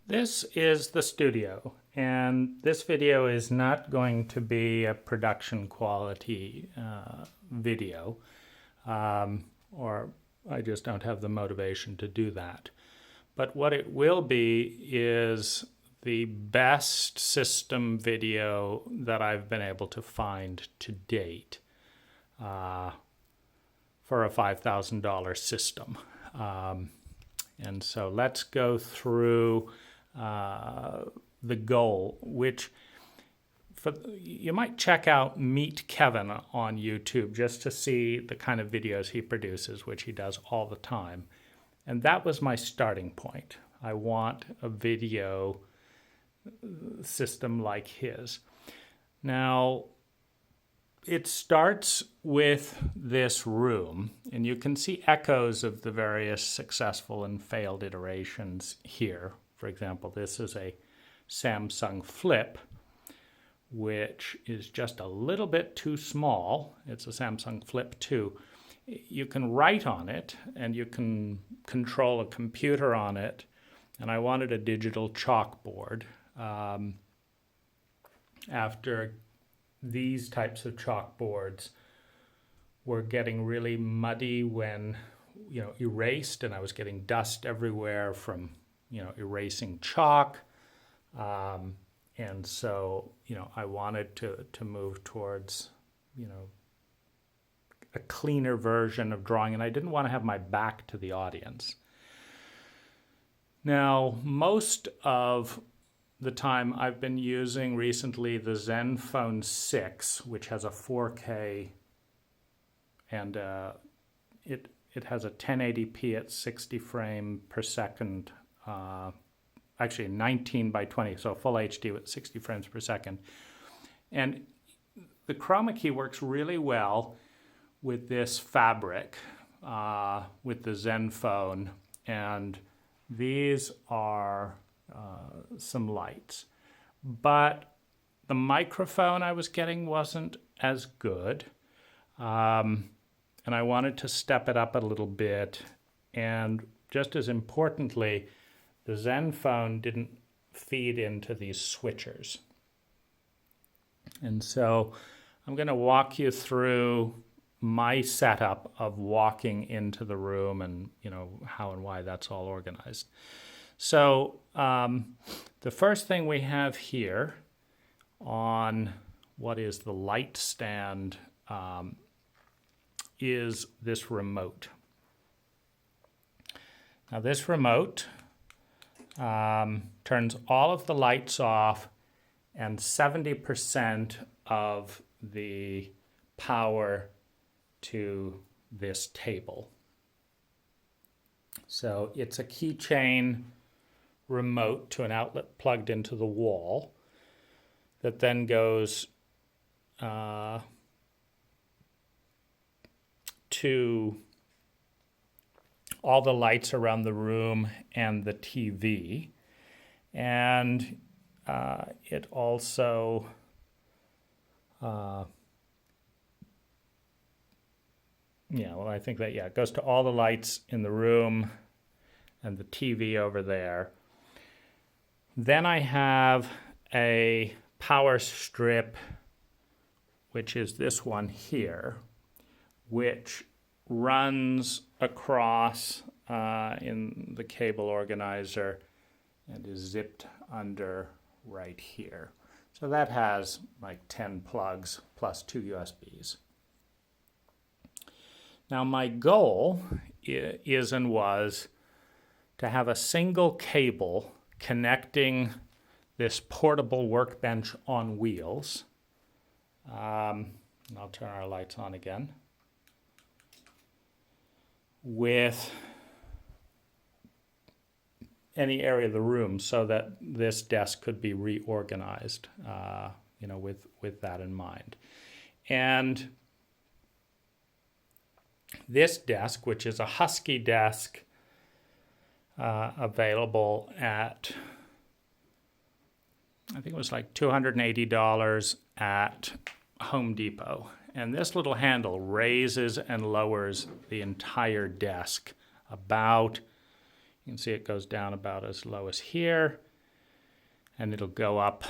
This is the studio, and this video is not going to be a production quality video, or I just don't have the motivation to do that. But what it will be is the best system video that I've been able to find to date for a $5,000 system. And so let's go through the goal, which you might check out Meet Kevin on YouTube just to see the kind of videos he produces, which he does all the time. And that was my starting point. I want a video system like his. Now, it starts with this room, and you can see echoes of the various successful and failed iterations here. For example, this is a Samsung Flip, which is just a little bit too small. It's a Samsung Flip 2. You can write on it, and you can control a computer on it, and I wanted a digital chalkboard. After these types of chalkboards were getting really muddy when, erased, and I was getting dust everywhere from, erasing chalk. And so, I wanted to move towards, a cleaner version of drawing, and I didn't want to have my back to the audience. Now, most of the time I've been using recently the Zenfone 6, which has a 4K, and it has a 1080p at 60 frames per second, actually 19 by 20, so full HD with 60 frames per second. And the chroma key works really well with this fabric, with the Zenfone, and these are some lights. But the microphone I was getting wasn't as good, and I wanted to step it up a little bit, and just as importantly, the Zenfone didn't feed into these switchers. And so I'm going to walk you through my setup of walking into the room and, how and why that's all organized. So the first thing we have here on what is the light stand is this remote. Now this remote turns all of the lights off and 70% of the power to this table. So it's a keychain remote to an outlet plugged into the wall that then goes to all the lights around the room and the TV. And it also I think that, it goes to all the lights in the room and the TV over there. Then I have a power strip, which is this one here, which runs across in the cable organizer and is zipped under right here. So that has like 10 plugs plus 2 USBs. Now my goal is and was to have a single cable connecting this portable workbench on wheels. I'll turn our lights on again. With any area of the room so that this desk could be reorganized, with that in mind. And this desk, which is a Husky desk, available at, I think it was like $280 at Home Depot. And this little handle raises and lowers the entire desk about, you can see it goes down about as low as here, and it'll go up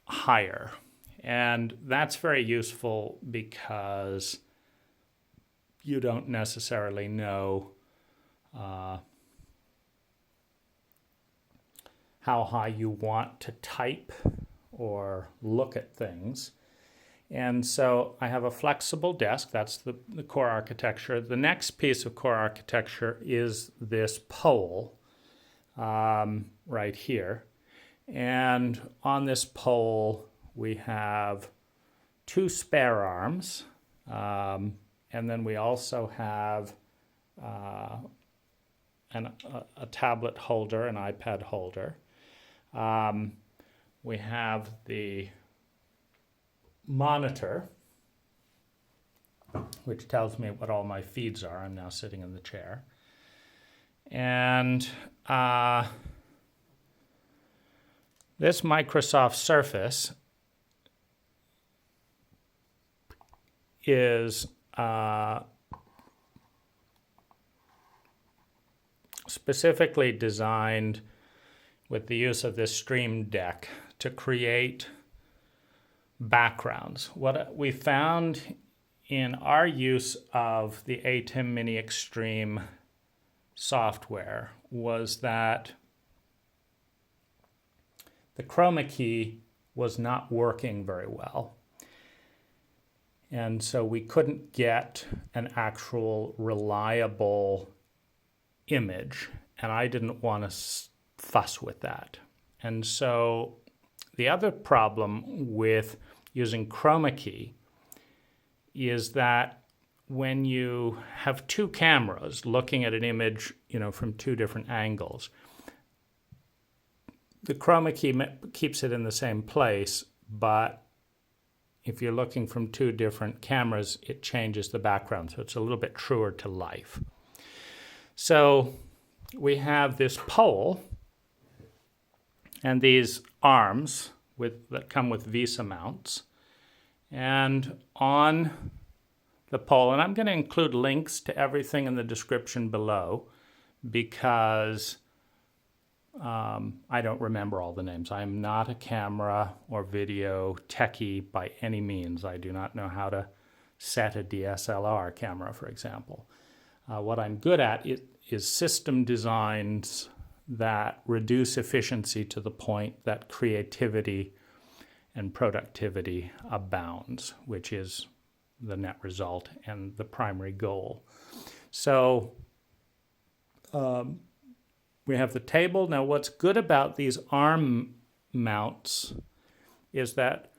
higher. And that's very useful because you don't necessarily know how high you want to type or look at things. And so I have a flexible desk. That's the core architecture. The next piece of core architecture is this pole right here. And on this pole, we have 2 spare arms. And then we also have a tablet holder, an iPad holder. We have the monitor, which tells me what all my feeds are. I'm now sitting in the chair. And this Microsoft Surface is specifically designed with the use of this Stream Deck to create backgrounds. What we found in our use of the ATEM Mini Extreme software was that the chroma key was not working very well. And so we couldn't get an actual reliable image, and I didn't want to fuss with that. And so the other problem with using chroma key is that when you have 2 cameras looking at an image, from 2 different angles, the chroma key keeps it in the same place, but if you're looking from 2 different cameras, it changes the background, so it's a little bit truer to life. So we have this pole and these arms that come with VESA mounts. And on the pole, and I'm going to include links to everything in the description below because I don't remember all the names. I'm not a camera or video techie by any means. I do not know how to set a DSLR camera, for example. What I'm good at is system designs that reduce efficiency to the point that creativity and productivity abounds, which is the net result and the primary goal. So we have the table. Now, what's good about these arm mounts is that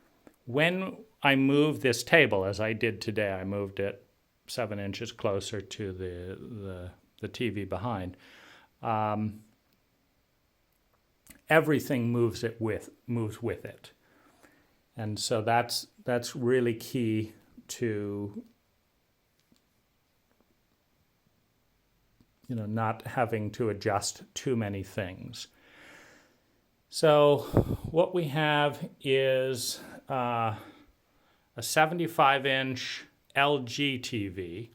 when I move this table, as I did today, I moved it 7 inches closer to the TV behind, everything moves with it. And so that's really key to not having to adjust too many things. So what we have is a 75-inch LG TV.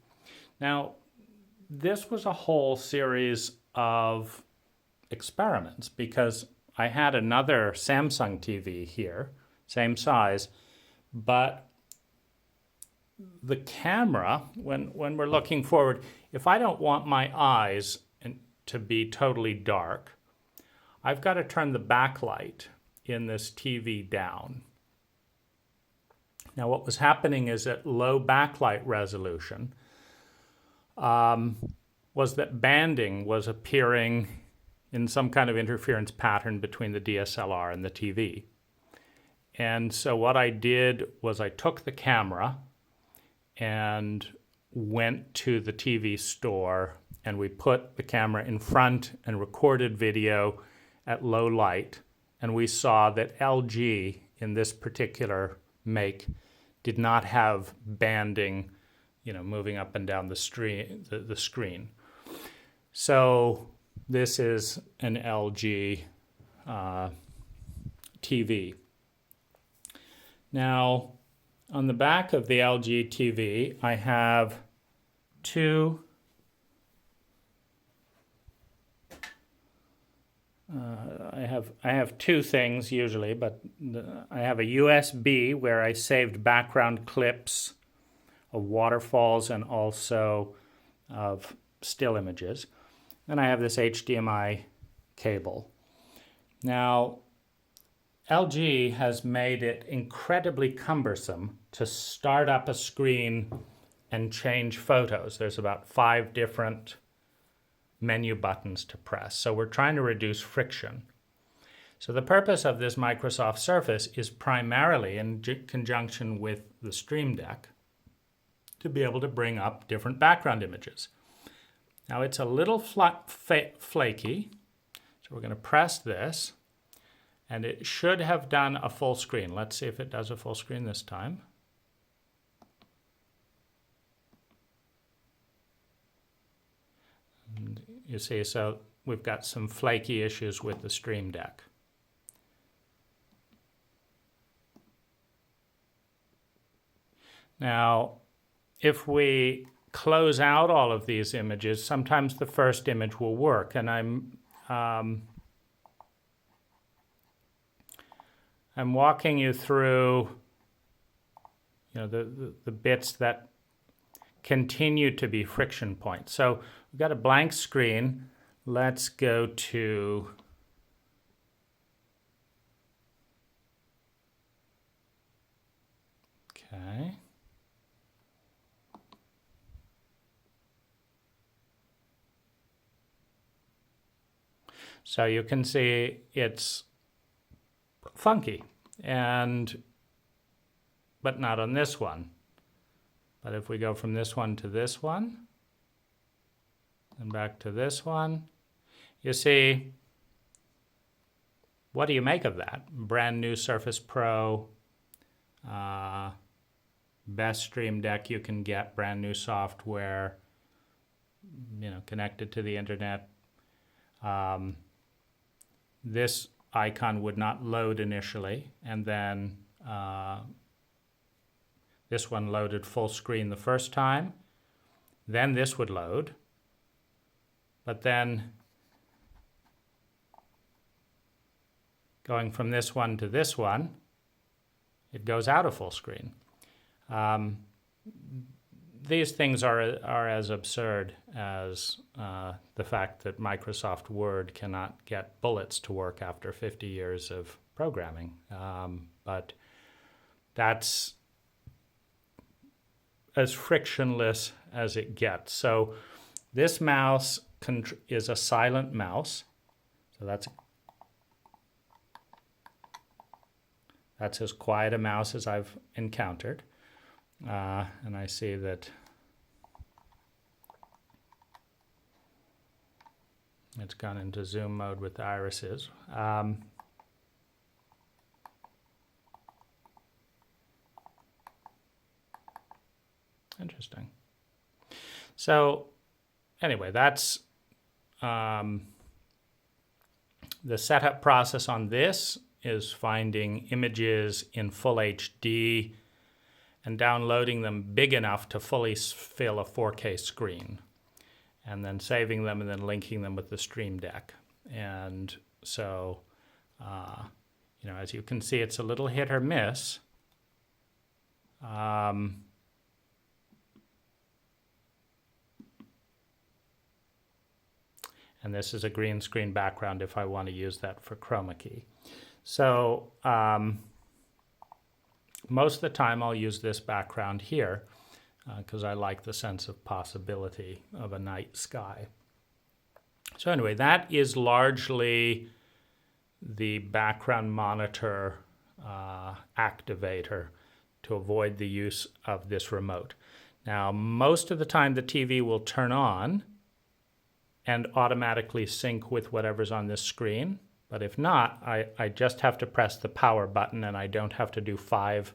Now, this was a whole series of experiments because I had another Samsung TV here, same size, but the camera, when we're looking forward, if I don't want my eyes to be totally dark, I've got to turn the backlight in this TV down. Now, what was happening is at low backlight resolution was that banding was appearing in some kind of interference pattern between the DSLR and the TV. And so what I did was I took the camera and went to the TV store, and we put the camera in front and recorded video at low light, and we saw that LG in this particular make did not have banding, moving up and down the screen. So this is an LG TV. Now, on the back of the LG TV, I have 2 I have two things usually, but I have a USB where I saved background clips of waterfalls and also of still images. Then I have this HDMI cable. Now, LG has made it incredibly cumbersome to start up a screen and change photos. There's about 5 different menu buttons to press. So we're trying to reduce friction. So the purpose of this Microsoft Surface is primarily in conjunction with the Stream Deck to be able to bring up different background images. Now it's a little flaky, so we're going to press this, and it should have done a full screen. Let's see if it does a full screen this time. And you see, so we've got some flaky issues with the Stream Deck. Now, if we close out all of these images, sometimes the first image will work, and I'm walking you through, the bits that continue to be friction points. So we've got a blank screen. Let's go to okay. So you can see it's funky, but not on this one. But if we go from this one to this one, and back to this one, you see, what do you make of that? Brand new Surface Pro, best Stream Deck you can get, brand new software, connected to the internet. This icon would not load initially, and then this one loaded full screen the first time. Then this would load, but then going from this one to this one, it goes out of full screen. These things are as absurd as the fact that Microsoft Word cannot get bullets to work after 50 years of programming. But that's as frictionless as it gets. So this mouse is a silent mouse. So that's as quiet a mouse as I've encountered. And I see that it's gone into zoom mode with the irises. Interesting. So anyway, that's the setup process on this is finding images in full HD and downloading them big enough to fully fill a 4K screen, and then saving them and then linking them with the Stream Deck. And so, as you can see, it's a little hit or miss. And this is a green screen background if I want to use that for chroma key. So most of the time I'll use this background here because I like the sense of possibility of a night sky. So anyway, that is largely the background monitor activator to avoid the use of this remote. Now, most of the time the TV will turn on and automatically sync with whatever's on this screen. But if not, I just have to press the power button, and I don't have to do 5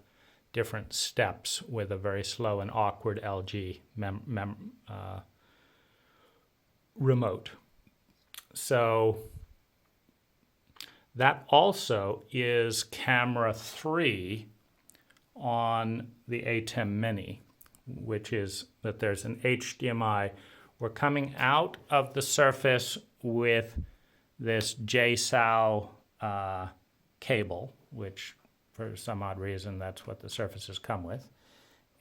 different steps with a very slow and awkward LG remote. So that also is camera 3 on the ATEM Mini, which is that there's an HDMI. We're coming out of the Surface with this JSOW cable, which for some odd reason that's what the Surfaces come with.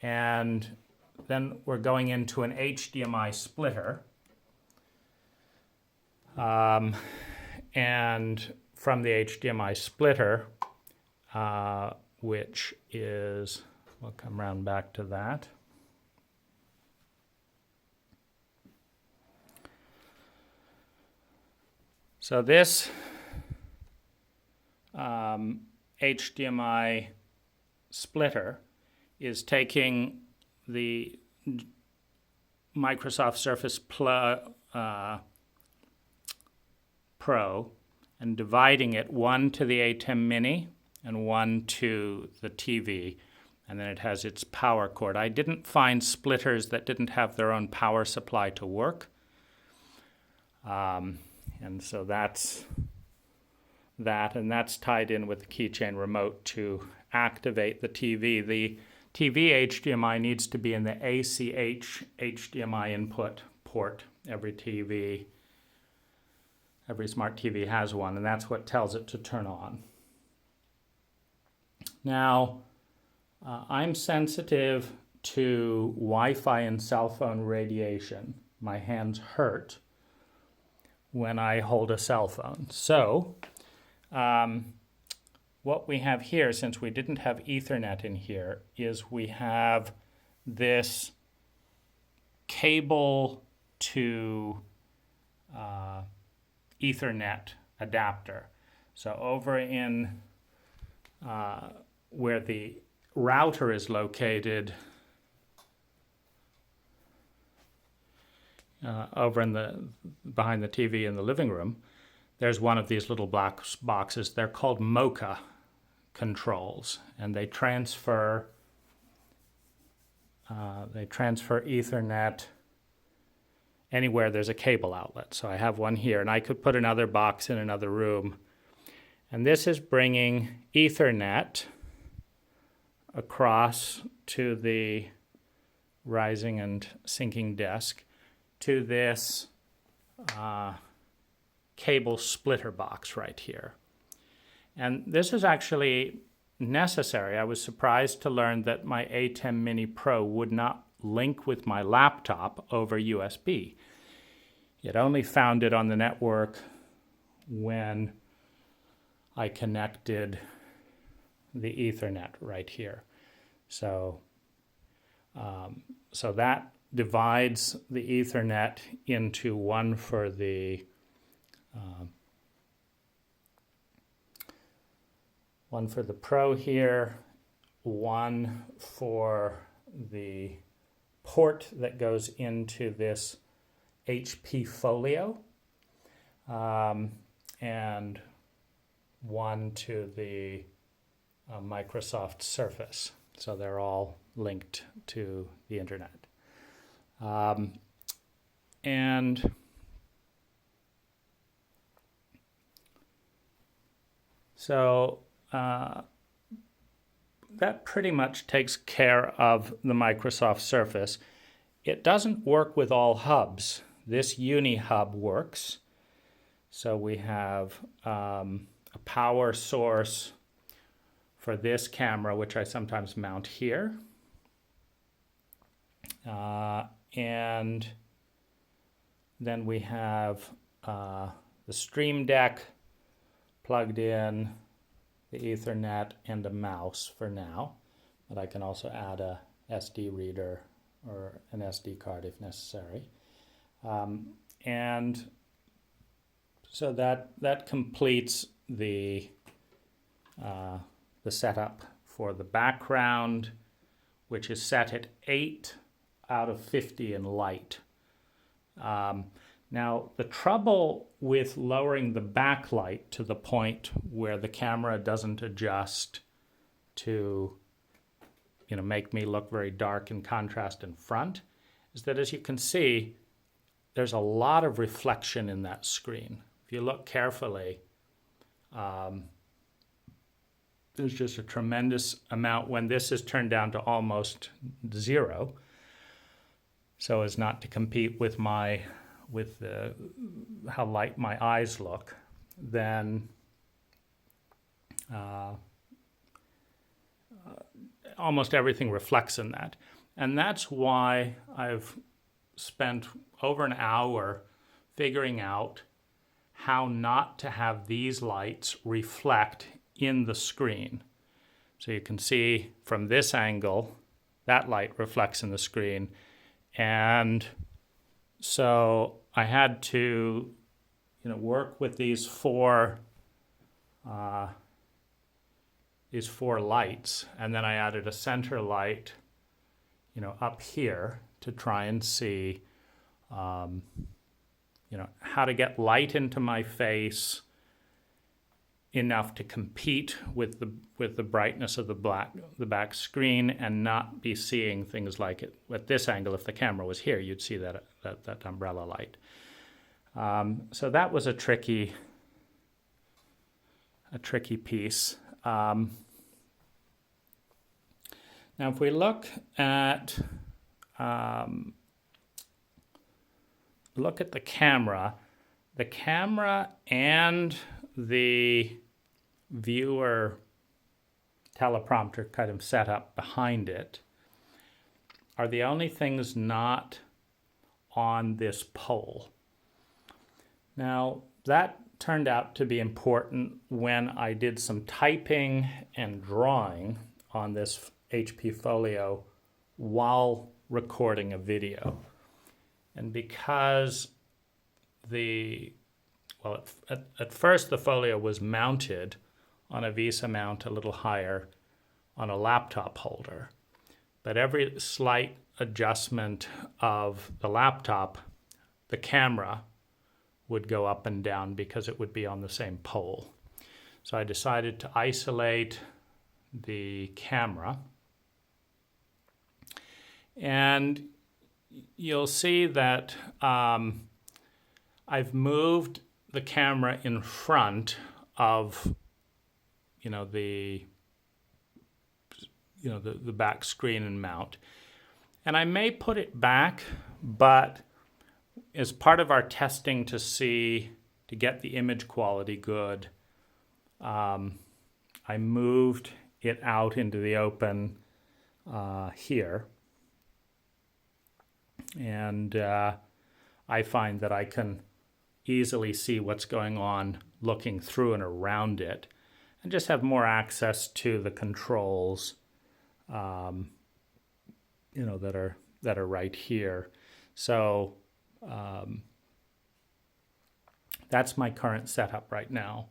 And then we're going into an HDMI splitter. And from the HDMI splitter, which is, we'll come around back to that. So this HDMI splitter is taking the Microsoft Surface Pro and dividing it, one to the ATEM Mini and one to the TV, and then it has its power cord. I didn't find splitters that didn't have their own power supply to work. And so that's that, and that's tied in with the keychain remote to activate the TV. The TV HDMI needs to be in the ACH HDMI input port. Every smart TV has one, and that's what tells it to turn on. Now, I'm sensitive to Wi-Fi and cell phone radiation. My hands hurt when I hold a cell phone. So, what we have here, since we didn't have Ethernet in here, is we have this cable to Ethernet adapter. So over in where the router is located, over in the behind the TV in the living room, there's one of these little black boxes. They're called MoCA controls, and they transfer Ethernet anywhere there's a cable outlet. So I have one here, and I could put another box in another room. And this is bringing Ethernet across to the rising and sinking desk to this cable splitter box right here. And this is actually necessary. I was surprised to learn that my ATEM Mini Pro would not link with my laptop over USB. It only found it on the network when I connected the Ethernet right here. So that divides the Ethernet into one for the Pro here, one for the port that goes into this HP Folio, and one to the Microsoft Surface. So they're all linked to the internet. And so that pretty much takes care of the Microsoft Surface. It doesn't work with all hubs. This Uni hub works. So we have a power source for this camera, which I sometimes mount here. And then we have the Stream Deck plugged in, the Ethernet, and a mouse for now. But I can also add a SD reader or an SD card if necessary. And so that completes the setup for the background, which is set at 8 out of 50 in light. Now, the trouble with lowering the backlight to the point where the camera doesn't adjust to, make me look very dark in contrast in front is that, as you can see, there's a lot of reflection in that screen. If you look carefully, there's just a tremendous amount when this is turned down to almost zero, so as not to compete with how light my eyes look. then almost everything reflects in that. And that's why I've spent over an hour figuring out how not to have these lights reflect in the screen. So you can see from this angle, that light reflects in the screen. And so I had to, work with these four lights, and then I added a center light, up here to try and see, how to get light into my face enough to compete with the brightness of the back screen and not be seeing things like it at this angle. If the camera was here, you'd see that umbrella light. So that was a tricky piece. Now, if we look at the camera and the viewer teleprompter kind of set up behind it are the only things not on this pole. Now, that turned out to be important when I did some typing and drawing on this HP Folio while recording a video. And because at first the Folio was mounted on a VESA mount a little higher on a laptop holder. But every slight adjustment of the laptop, the camera would go up and down because it would be on the same pole. So I decided to isolate the camera. And you'll see that I've moved the camera in front of the back screen and mount. And I may put it back, but as part of our testing to get the image quality good, I moved it out into the open here. And I find that I can easily see what's going on looking through and around it, and just have more access to the controls, that are right here. So that's my current setup right now.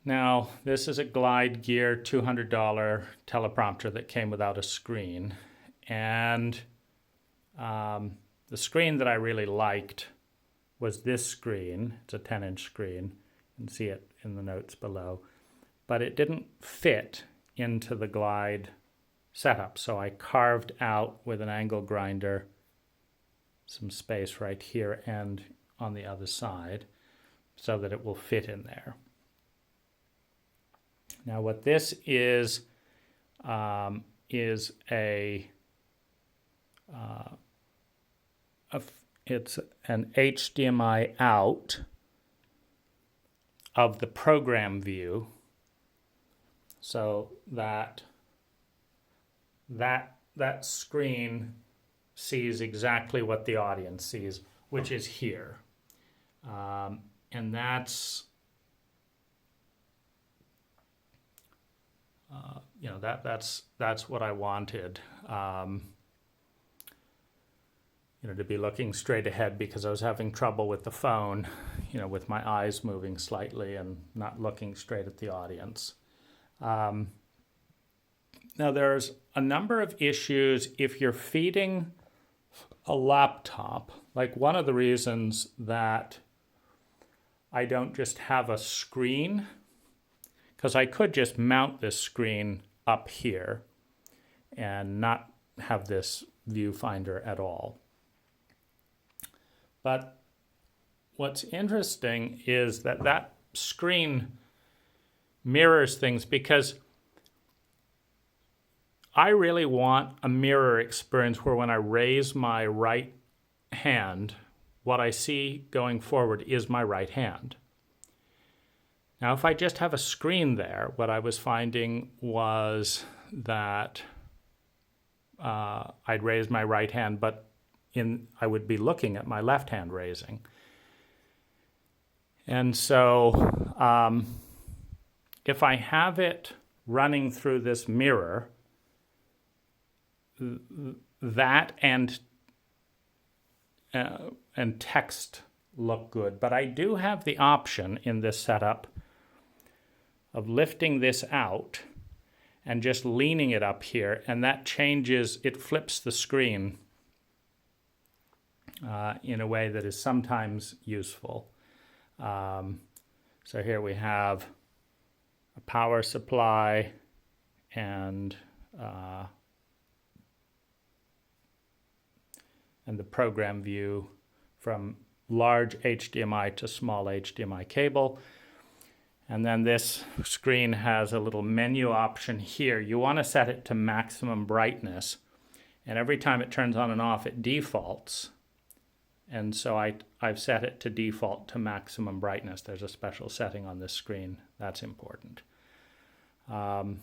Now, this is a Glide Gear $200 teleprompter that came without a screen, and the screen that I really liked was this screen. It's a 10-inch screen. You can see it in the notes below. But it didn't fit into the Glide setup, so I carved out with an angle grinder some space right here and on the other side so that it will fit in there. Now what this is it's an HDMI out of the program view, so that screen sees exactly what the audience sees, which is here, and that's that's what I wanted. To be looking straight ahead, because I was having trouble with the phone, with my eyes moving slightly and not looking straight at the audience. Now, there's a number of issues if you're feeding a laptop. Like, one of the reasons that I don't just have a screen, because I could just mount this screen up here and not have this viewfinder at all. But what's interesting is that screen mirrors things, because I really want a mirror experience where when I raise my right hand, what I see going forward is my right hand. Now, if I just have a screen there, what I was finding was that I'd raise my right hand, but I would be looking at my left hand raising. And so if I have it running through this mirror, that and text look good. But I do have the option in this setup of lifting this out and just leaning it up here, and that changes, it flips the screen in a way that is sometimes useful. So here we have a power supply and the program view from large HDMI to small HDMI cable. And then this screen has a little menu option here. You want to set it to maximum brightness. And every time it turns on and off, it defaults. And so I've set it to default to maximum brightness. There's a special setting on this screen. That's important. And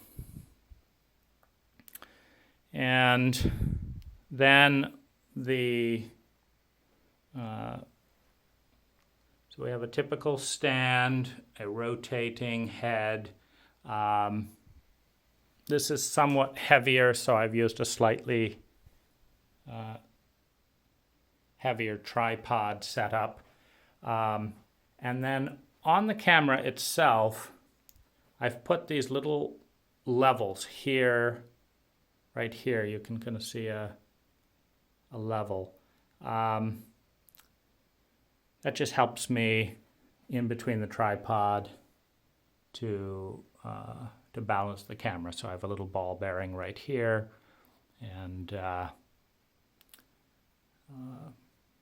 then so we have a typical stand, a rotating head. This is somewhat heavier, so I've used a slightly heavier tripod setup. And then on the camera itself, I've put these little levels here, right here. You can kind of see a level. That just helps me in between the tripod to balance the camera. So I have a little ball bearing right here, and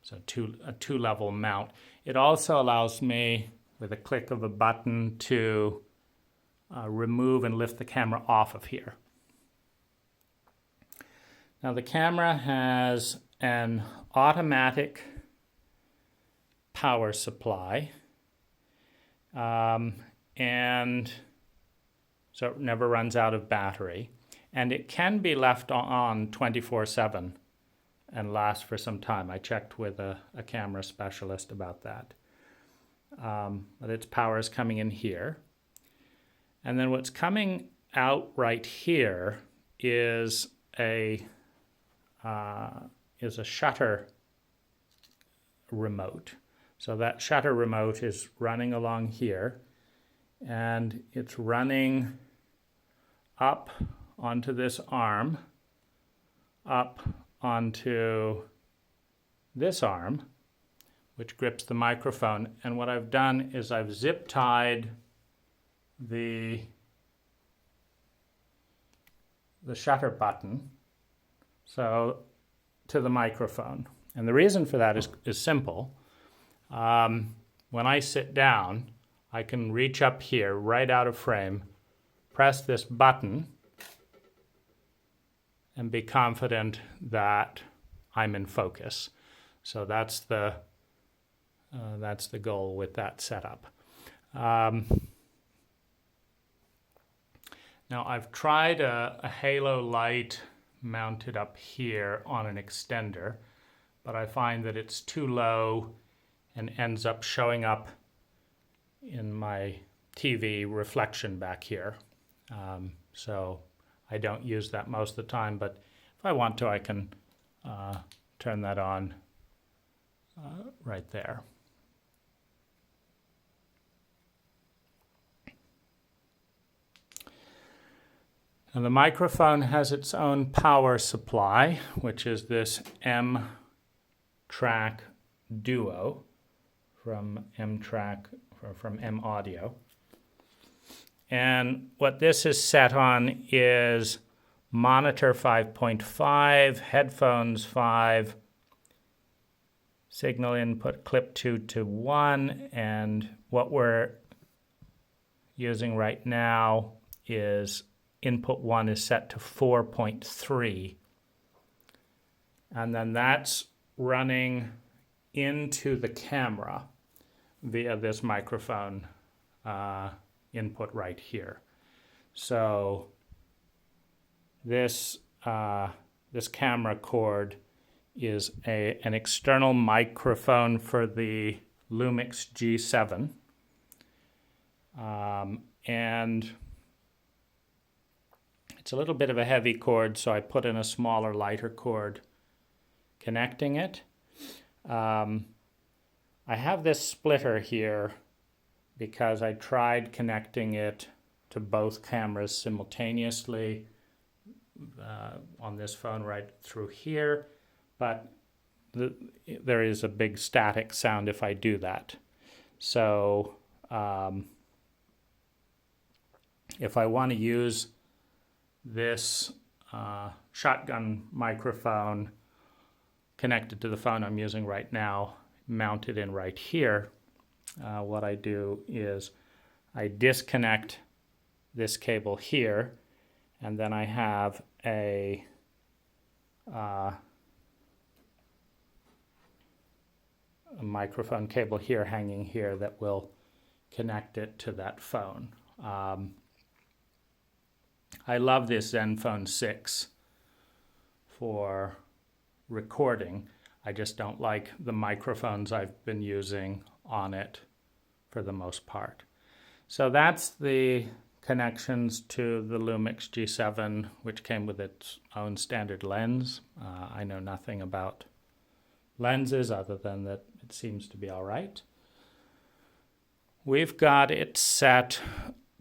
so a two-level mount. It also allows me, with a click of a button, to remove and lift the camera off of here. Now the camera has an automatic power supply, and so it never runs out of battery, and it can be left on 24/7 and last for some time. I checked with a camera specialist about that. But its power is coming in here, and then what's coming out right here is a shutter remote. So that shutter remote is running along here, and it's running up onto this arm, up onto this arm, which grips the microphone. And what I've done is I've zip tied the shutter button so to the microphone. And the reason for that is simple. When I sit down, I can reach up here right out of frame, press this button, and be confident that I'm in focus. So that's the goal with that setup. Now I've tried a halo light mounted up here on an extender, but I find that it's too low and ends up showing up in my TV reflection back here. So I don't use that most of the time, but if I want to, I can turn that on right there. And the microphone has its own power supply, which is this M-Track Duo from M Audio. And what this is set on is monitor 5.5, headphones 5, signal input clip 2 to 1, and what we're using right now is input 1 is set to 4.3. And then that's running into the camera via this microphone input right here. So this this camera cord is an external microphone for the Lumix G7, and it's a little bit of a heavy cord, so I put in a smaller, lighter cord connecting it. I have this splitter here because I tried connecting it to both cameras simultaneously on this phone right through here, but there is a big static sound if I do that. So if I want to use this shotgun microphone connected to the phone I'm using right now, mounted in right here, what I do is I disconnect this cable here, and then I have a microphone cable here hanging here that will connect it to that phone. I love this ZenFone 6 for recording. I just don't like the microphones I've been using on it for the most part. So that's the connections to the Lumix G7, which came with its own standard lens. I know nothing about lenses other than that it seems to be all right. We've got it set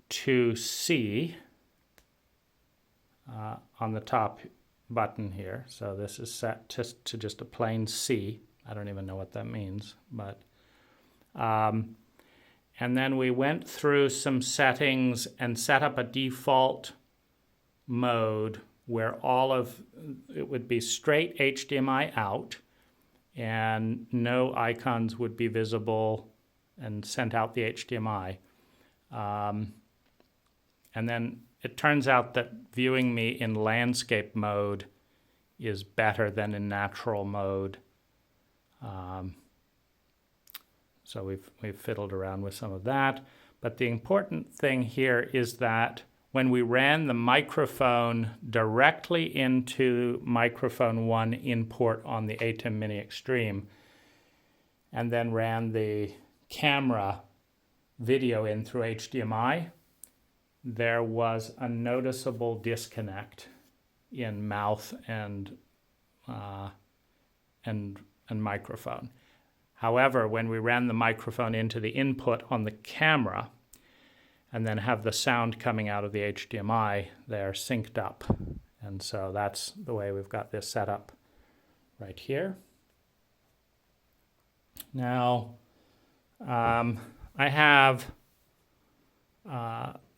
to C on the top button here. So this is set to just a plain C. I don't even know what that means, but and then we went through some settings and set up a default mode where all of it would be straight HDMI out and no icons would be visible and sent out the HDMI. And then it turns out that viewing me in landscape mode is better than in natural mode. So we've fiddled around with some of that. But the important thing here is that when we ran the microphone directly into microphone 1 in port on the ATEM Mini Extreme, and then ran the camera video in through HDMI, there was a noticeable disconnect in mouth and microphone. However, when we ran the microphone into the input on the camera and then have the sound coming out of the HDMI, they're synced up. And so that's the way we've got this set up right here. Now, I have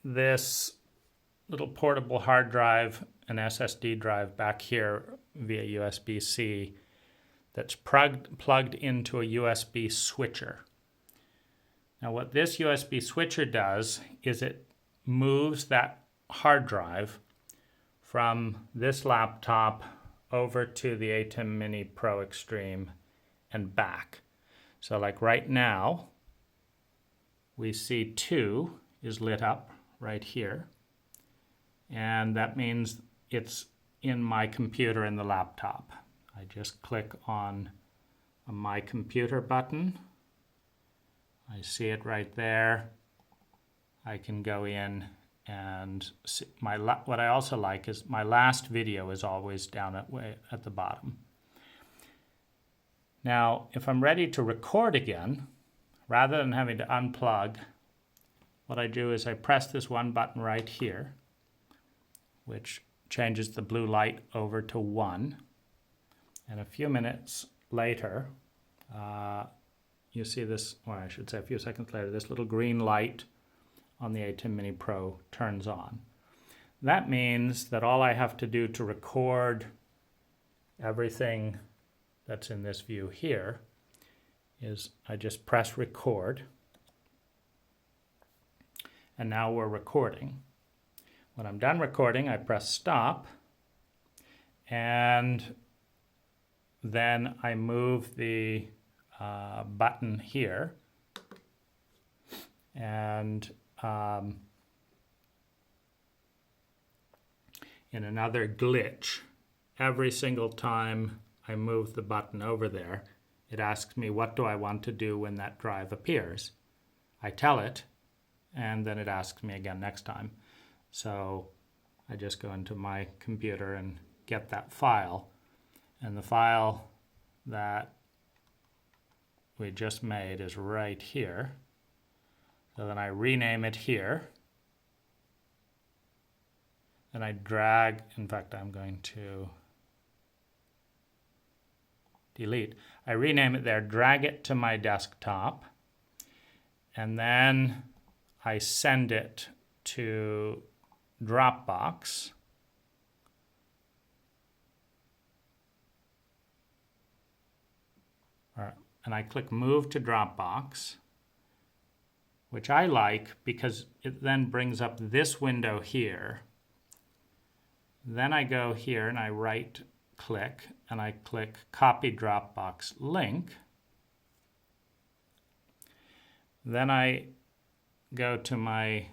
this little portable hard drive, an SSD drive back here via USB-C that's plugged into a USB switcher. Now what this USB switcher does is it moves that hard drive from this laptop over to the ATEM Mini Pro Extreme and back. So like right now, we see 2 is lit up right here. And that means it's in my computer in the laptop. I just click on a My Computer button. I see it right there. I can go in and see what I also like is my last video is always down at the bottom. Now, if I'm ready to record again, rather than having to unplug, what I do is I press this one button right here, which changes the blue light over to 1. And a few minutes later, you see this, or I should say a few seconds later, this little green light on the ATEM Mini Pro turns on. That means that all I have to do to record everything that's in this view here is I just press record. And now we're recording. When I'm done recording, I press stop, and then I move the button here, and in another glitch, every single time I move the button over there, it asks me what do I want to do when that drive appears. I tell it, and then it asks me again next time. So I just go into my computer and get that file. And the file that we just made is right here. So then I rename it here. And I drag, in fact, I'm going to delete. I rename it there, drag it to my desktop, and then I send it to Dropbox. And I click Move to Dropbox, which I like because it then brings up this window here. Then I go here and I right click and I click Copy Dropbox Link. Then I go to my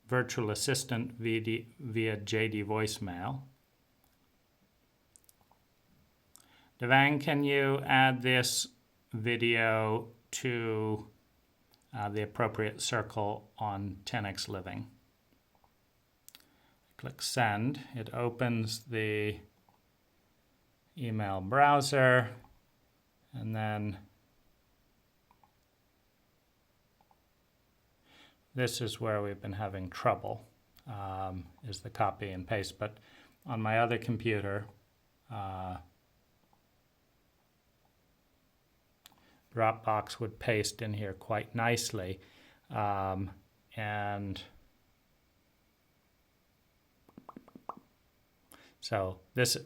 virtual assistant via JD voicemail. Devang, can you add this video to the appropriate circle on 10x Living? Click Send. It opens the email browser, and then this is where we've been having trouble, is the copy and paste. But on my other computer, Dropbox would paste in here quite nicely. And so this,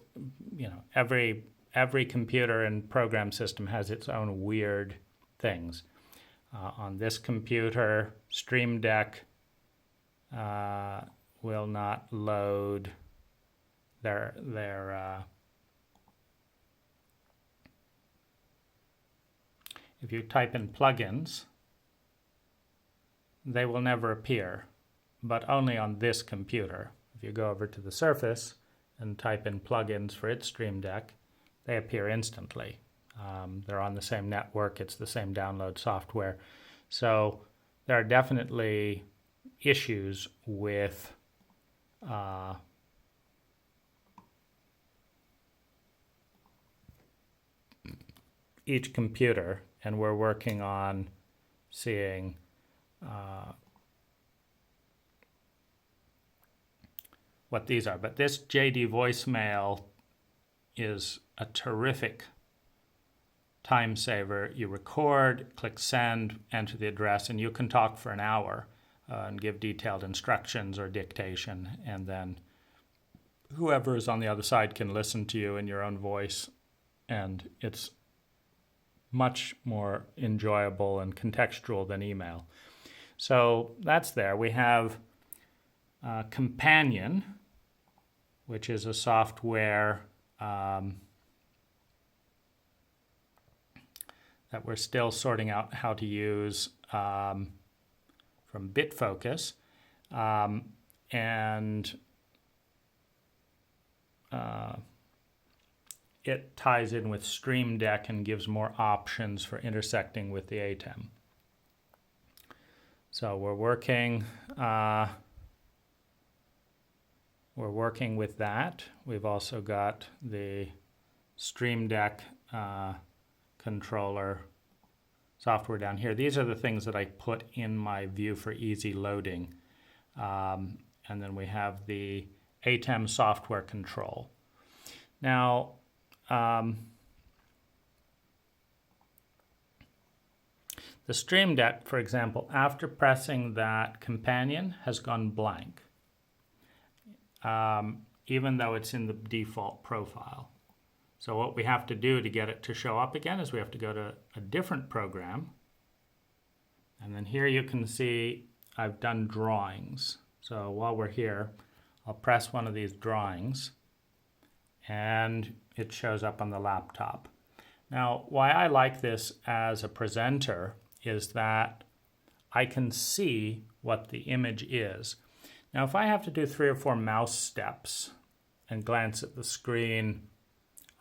every computer and program system has its own weird things. On this computer, Stream Deck will not load their if you type in plugins, they will never appear, but only on this computer. If you go over to the Surface and type in plugins for its Stream Deck, they appear instantly. They're on the same network, it's the same download software. So there are definitely issues with each computer, and we're working on seeing what these are. But this JD voicemail is a terrific time saver. You record, click send, enter the address, and you can talk for an hour and give detailed instructions or dictation, and then whoever is on the other side can listen to you in your own voice, and it's much more enjoyable and contextual than email. So that's there. We have Companion, which is a software that we're still sorting out how to use from Bitfocus. And it ties in with Stream Deck and gives more options for intersecting with the ATEM. So we're working with that. We've also got the Stream Deck controller software down here. These are the things that I put in my view for easy loading. And then we have the ATEM software control. Now, the Stream Deck, for example, after pressing that, Companion has gone blank, even though it's in the default profile. So what we have to do to get it to show up again is we have to go to a different program. And then here you can see I've done drawings. So while we're here, I'll press one of these drawings and it shows up on the laptop. Now, why I like this as a presenter is that I can see what the image is. Now, if I have to do 3 or 4 mouse steps and glance at the screen,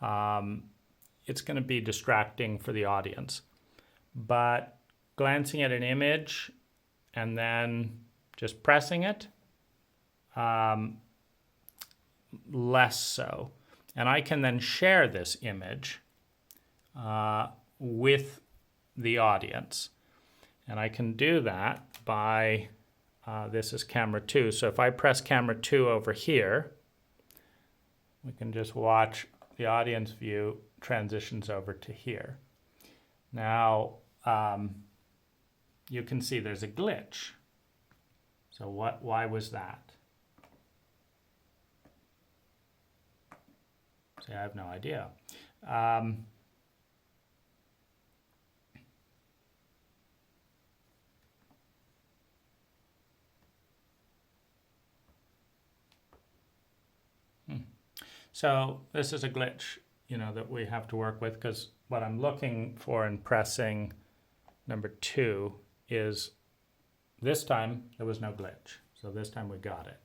it's going to be distracting for the audience. But glancing at an image and then just pressing it, less so. And I can then share this image with the audience. And I can do that by, this is camera 2. So if I press camera 2 over here, we can just watch the audience view transitions over to here. Now, you can see there's a glitch. So why was that? See, I have no idea. So this is a glitch, that we have to work with, because what I'm looking for in pressing number 2 is this time there was no glitch. So this time we got it.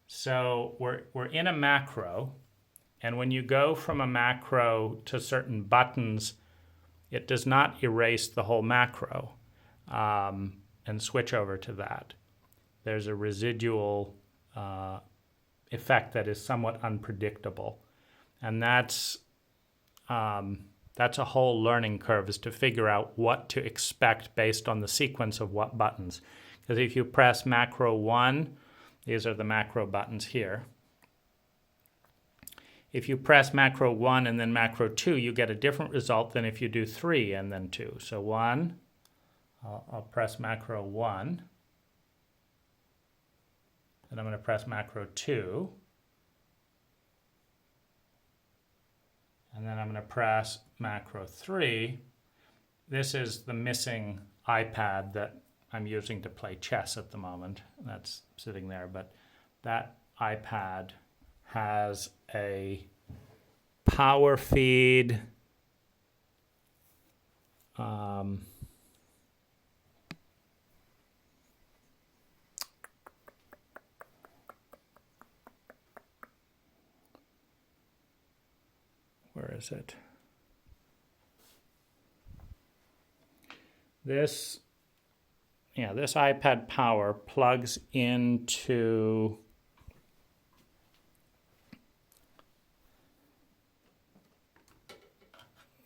So we're in a macro, and when you go from a macro to certain buttons, it does not erase the whole macro and switch over to that. There's a residual effect that is somewhat unpredictable. And that's a whole learning curve, is to figure out what to expect based on the sequence of what buttons. Because if you press macro 1, these are the macro buttons here. If you press macro 1 and then macro 2, you get a different result than if you do 3 and then 2. So 1, I'll press macro 1. Then I'm going to press macro 2. And then I'm going to press macro 3. This is the missing iPad that I'm using to play chess at the moment. That's sitting there, but that iPad has a power feed where is it? This iPad Power plugs into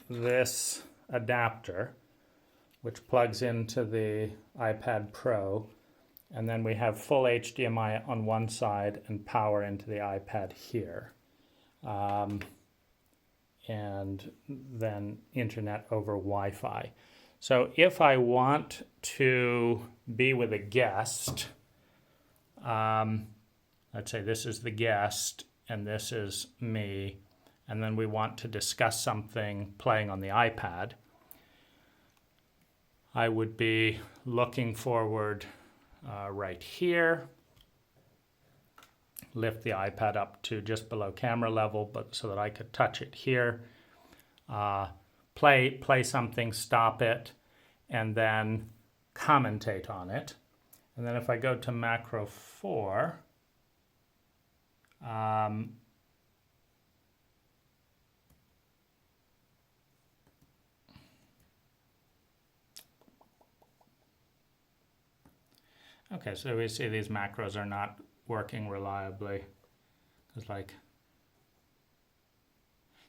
this adapter, which plugs into the iPad Pro, and then we have full HDMI on one side and power into the iPad here. And then internet over Wi-Fi. So if I want to be with a guest, let's say this is the guest and this is me, and then we want to discuss something playing on the iPad, I would be looking forward right here, lift the iPad up to just below camera level, but so that I could touch it here, play something, stop it, and then commentate on it. And then if I go to macro 4, okay, so we see these macros are not working reliably. It's like,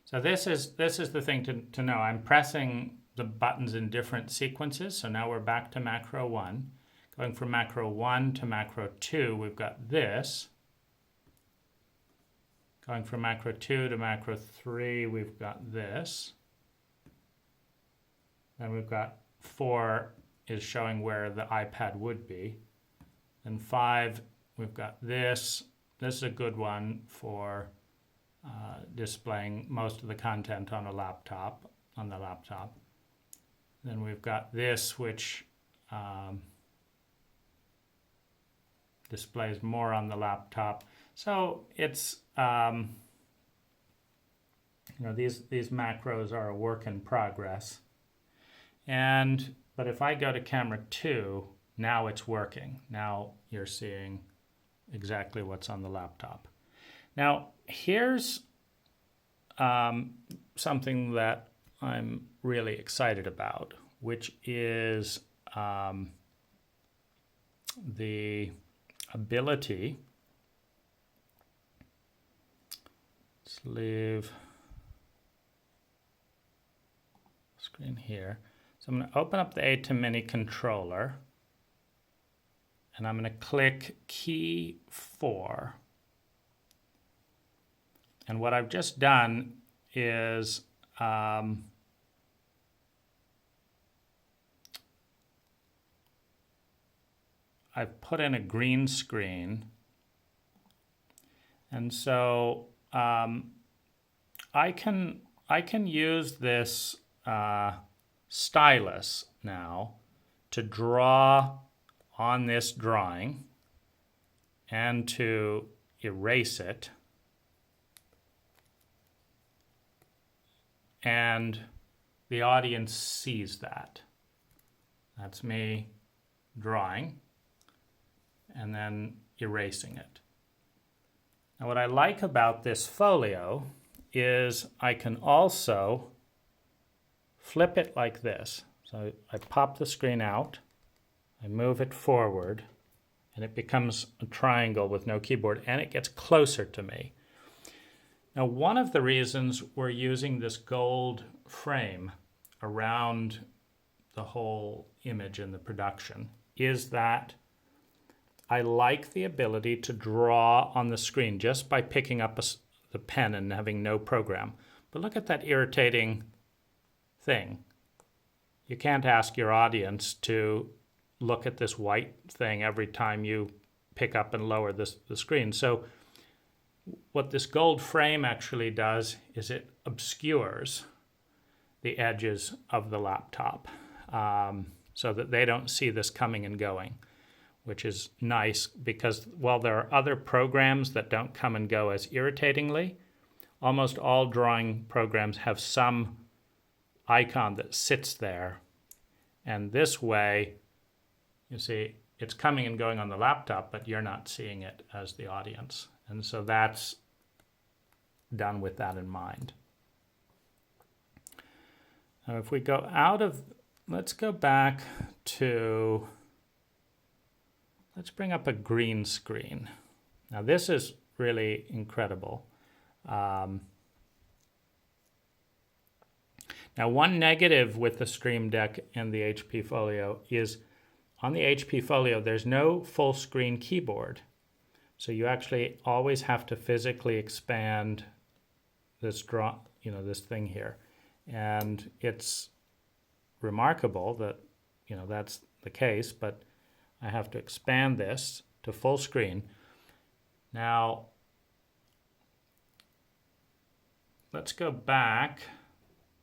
so this is the thing to know. I'm pressing the buttons in different sequences. So now we're back to macro 1. Going from macro 1 to macro 2, we've got this. Going from macro 2 to macro 3, we've got this. Then we've got 4 is showing where the iPad would be. And 5, we've got this. This is a good one for displaying most of the content on the laptop. Then we've got this, which displays more on the laptop. So it's these macros are a work in progress, and But if I go to camera 2, now it's working. Now you're seeing exactly what's on the laptop. Now, here's something that I'm really excited about, which is the ability. Let's leave screen here. So I'm going to open up the ATEM Mini controller, and I'm going to click key 4. And what I've just done is I've put in a green screen. And so I can use this stylus now to draw on this drawing and to erase it. And the audience sees that. That's me drawing and then erasing it. Now what I like about this folio is I can also flip it like this. So I pop the screen out, I move it forward, and it becomes a triangle with no keyboard, and it gets closer to me. Now, one of the reasons we're using this gold frame around the whole image in the production is that I like the ability to draw on the screen just by picking up the pen and having no program. But look at that irritating thing. You can't ask your audience to look at this white thing every time you pick up and lower the screen. So what this gold frame actually does is it obscures the edges of the laptop so that they don't see this coming and going, which is nice because while there are other programs that don't come and go as irritatingly, almost all drawing programs have some icon that sits there. And this way, you see, it's coming and going on the laptop, but you're not seeing it as the audience. And so that's done with that in mind. Now if we go out of, let's go back to, let's bring up a green screen. Now this is really incredible. Now one negative with the Stream Deck and the HP Folio is on the HP Folio there's no full screen keyboard. So you actually always have to physically expand this this thing here. And it's remarkable that, that's the case, but I have to expand this to full screen. Now, let's go back.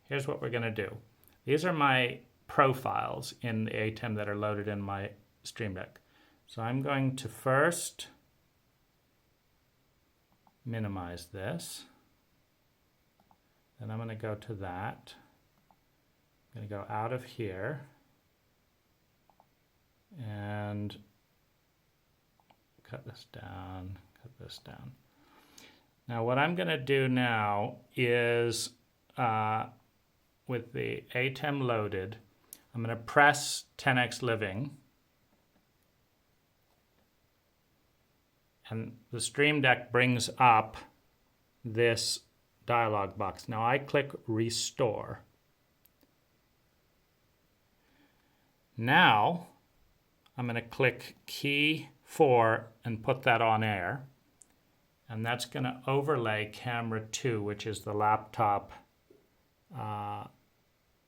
Here's what we're going to do. These are my profiles in the ATEM that are loaded in my Stream Deck. So I'm going to first minimize this. Then I'm going to go to that. I'm going to go out of here and cut this down, cut this down. Now what I'm going to do now is with the ATEM loaded, I'm going to press 10x Living, and the Stream Deck brings up this dialog box. Now I click Restore. Now I'm going to click key 4 and put that on air, and that's going to overlay camera 2, which is the laptop,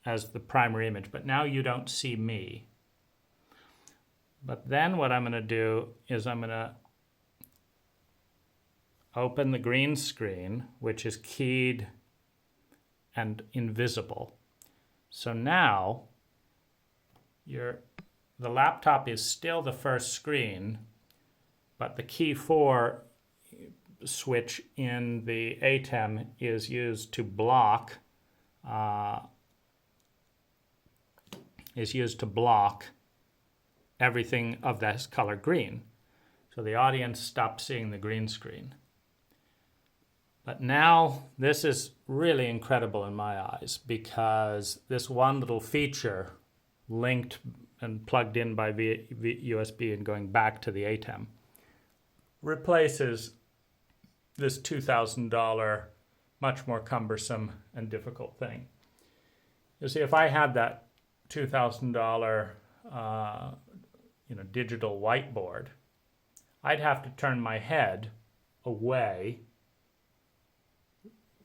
as the primary image, but now you don't see me. But then what I'm going to do is I'm going to open the green screen, which is keyed and invisible. So now the laptop is still the first screen, but the key 4 switch in the ATEM is used to block is used to block everything of this color green. So the audience stops seeing the green screen. But now this is really incredible in my eyes, because this one little feature linked and plugged in by USB and going back to the ATEM replaces this $2,000 much more cumbersome and difficult thing. You see, if I had that $2,000 digital whiteboard, I'd have to turn my head away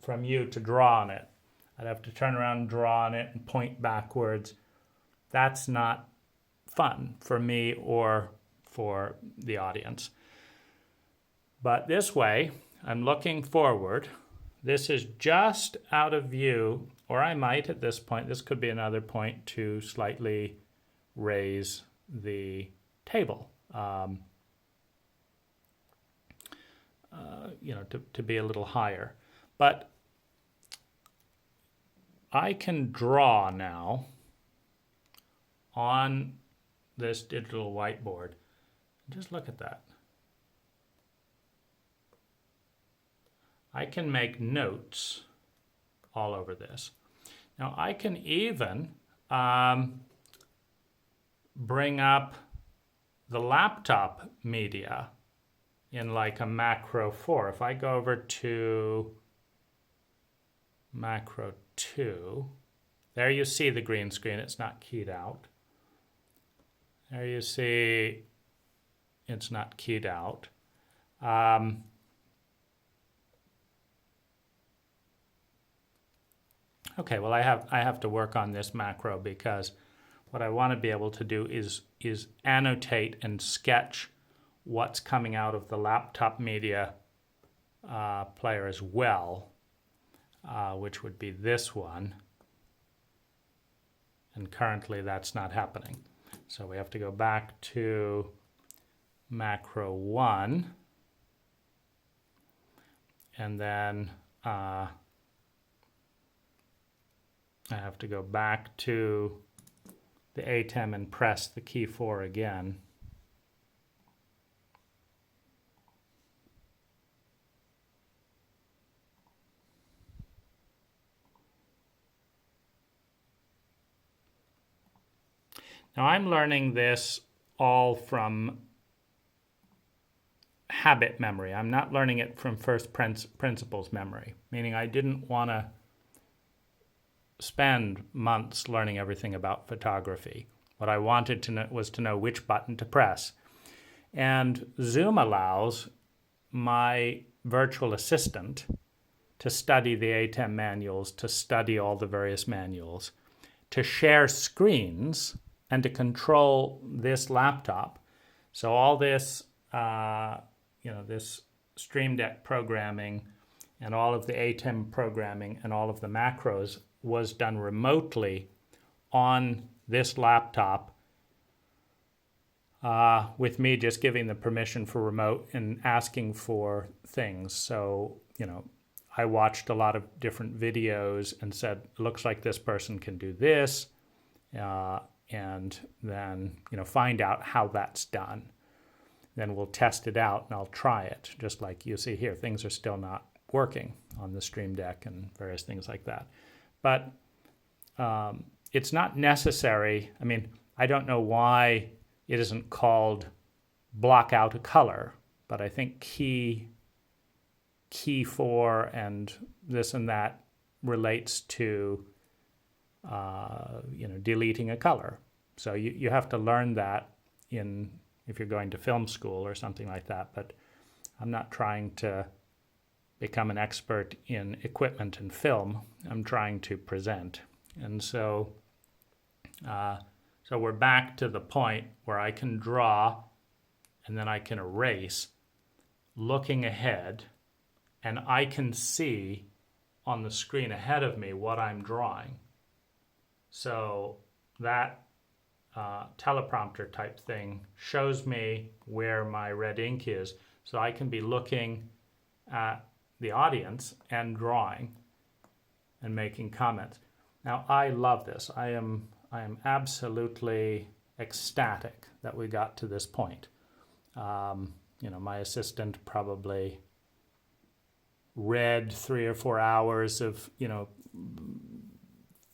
from you to draw on it. I'd have to turn around and draw on it and point backwards. That's not fun for me or for the audience. But this way, I'm looking forward. This is just out of view, or I might at this point, this could be another point to slightly raise the table, to be a little higher. But I can draw now on this digital whiteboard. Just look at that. I can make notes all over this. Now I can even bring up the laptop media in like a macro 4. If I go over to macro 2, there you see the green screen. It's not keyed out. There you see it's not keyed out. Okay, well I have to work on this macro, because what I want to be able to do is annotate and sketch what's coming out of the laptop media player as well, which would be this one. And currently that's not happening. So we have to go back to macro 1, and then I have to go back to the ATEM and press the key 4 again. Now I'm learning this all from habit memory. I'm not learning it from first principles memory, meaning I didn't want to spend months learning everything about photography. What I wanted to know was to know which button to press. And Zoom allows my virtual assistant to study the ATEM manuals, to study all the various manuals, to share screens, and to control this laptop. So all this, this Stream Deck programming and all of the ATEM programming and all of the macros was done remotely on this laptop, with me just giving the permission for remote and asking for things. So, I watched a lot of different videos and said, it looks like this person can do this, and then, find out how that's done. Then we'll test it out and I'll try it, just like you see here. Things are still not working on the Stream Deck and various things like that. But it's not necessary. I mean, I don't know why it isn't called block out a color, but I think key 4 and this and that relates to deleting a color. So you have to learn that if you're going to film school or something like that. But I'm not trying to become an expert in equipment and film. I'm trying to present. And so we're back to the point where I can draw and then I can erase, looking ahead, and I can see on the screen ahead of me what I'm drawing. So that teleprompter type thing shows me where my red ink is, so I can be looking at the audience and drawing and making comments. Now I love this. I am I am absolutely ecstatic that we got to this point. My assistant probably read 3 or 4 hours of,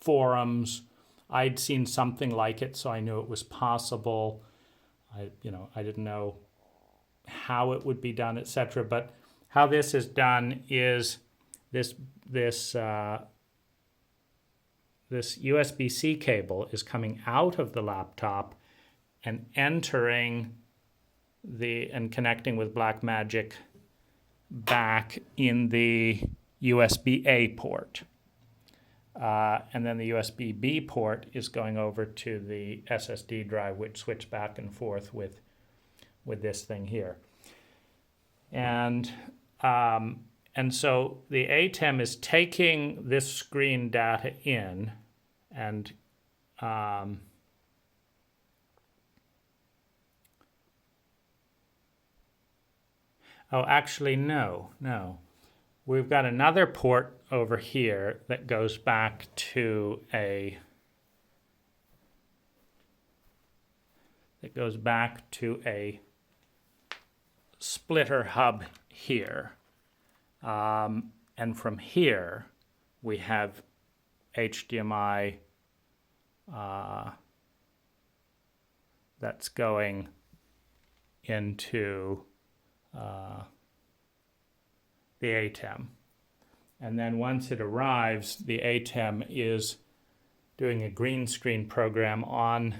forums. I'd seen something like it, so I knew it was possible. I didn't know how it would be done, etc. But how this is done is this USB-C cable is coming out of the laptop and entering and connecting with Blackmagic back in the USB-A port. And then the USB-B port is going over to the SSD drive, which switch back and forth with this thing here. And so the ATEM is taking this screen data in and actually, no. We've got another port over here that goes back to a splitter hub here. And from here, we have HDMI that's going into the ATEM. And then once it arrives, the ATEM is doing a green screen program on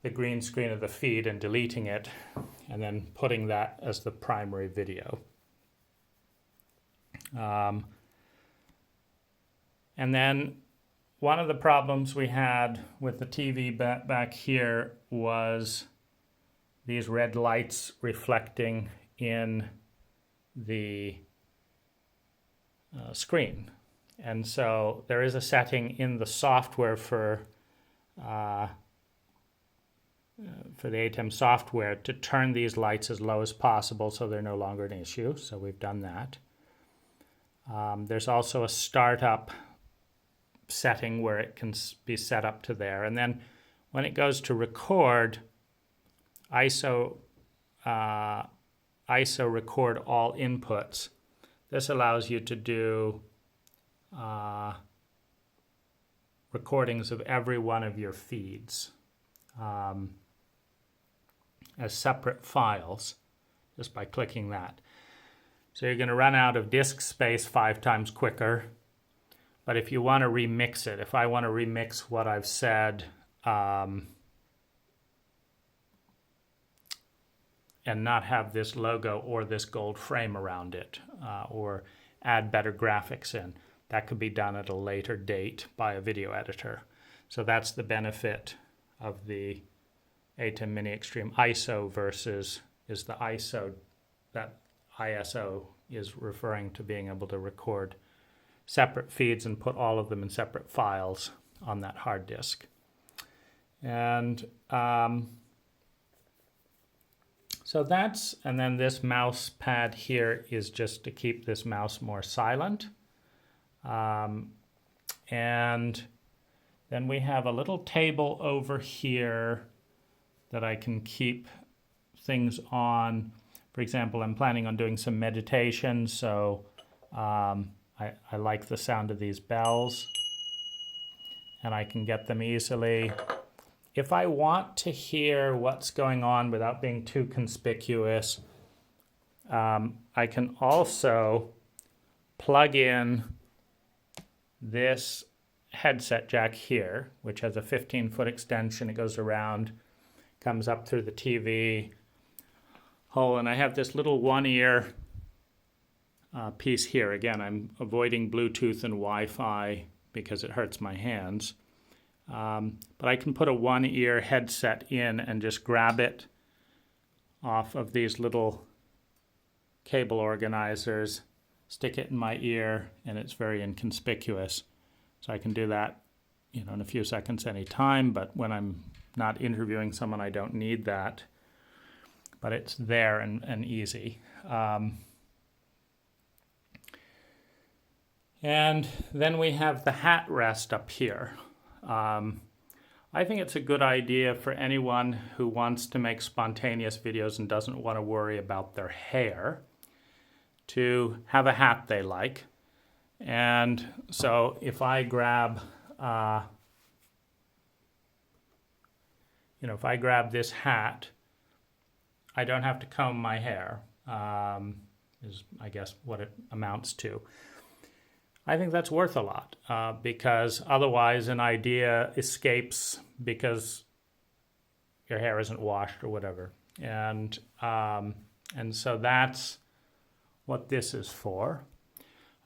the green screen of the feed and deleting it, and then putting that as the primary video. And then one of the problems we had with the TV back here was these red lights reflecting in the screen. And so there is a setting in the software for the ATEM software to turn these lights as low as possible so they're no longer an issue. So we've done that. There's also a startup setting where it can be set up to there. And then when it goes to record, ISO record all inputs. This allows you to do recordings of every one of your feeds as separate files just by clicking that. So you're going to run out of disk space 5 times quicker. But if you want to remix it, if I want to remix what I've said and not have this logo or this gold frame around it, or add better graphics in, that could be done at a later date by a video editor. So that's the benefit of the ATEM Mini Extreme ISO versus is the ISO, that ISO is referring to being able to record separate feeds and put all of them in separate files on that hard disk. And so and then this mouse pad here is just to keep this mouse more silent. And then we have a little table over here that I can keep things on. For example, I'm planning on doing some meditation, so I like the sound of these bells, and I can get them easily. If I want to hear what's going on without being too conspicuous, I can also plug in this headset jack here, which has a 15-foot extension. It goes around, comes up through the TV hole, and I have this little one-ear piece here. Again, I'm avoiding Bluetooth and Wi-Fi because it hurts my hands. But I can put a one-ear headset in and just grab it off of these little cable organizers, stick it in my ear, and it's very inconspicuous. So I can do that, in a few seconds anytime, but when I'm not interviewing someone, I don't need that. But it's there and easy. And then we have the hat rest up here. I think it's a good idea for anyone who wants to make spontaneous videos and doesn't want to worry about their hair to have a hat they like. And so if I grab, if I grab this hat, I don't have to comb my hair, is I guess what it amounts to. I think that's worth a lot because otherwise an idea escapes because your hair isn't washed or whatever. And so that's what this is for.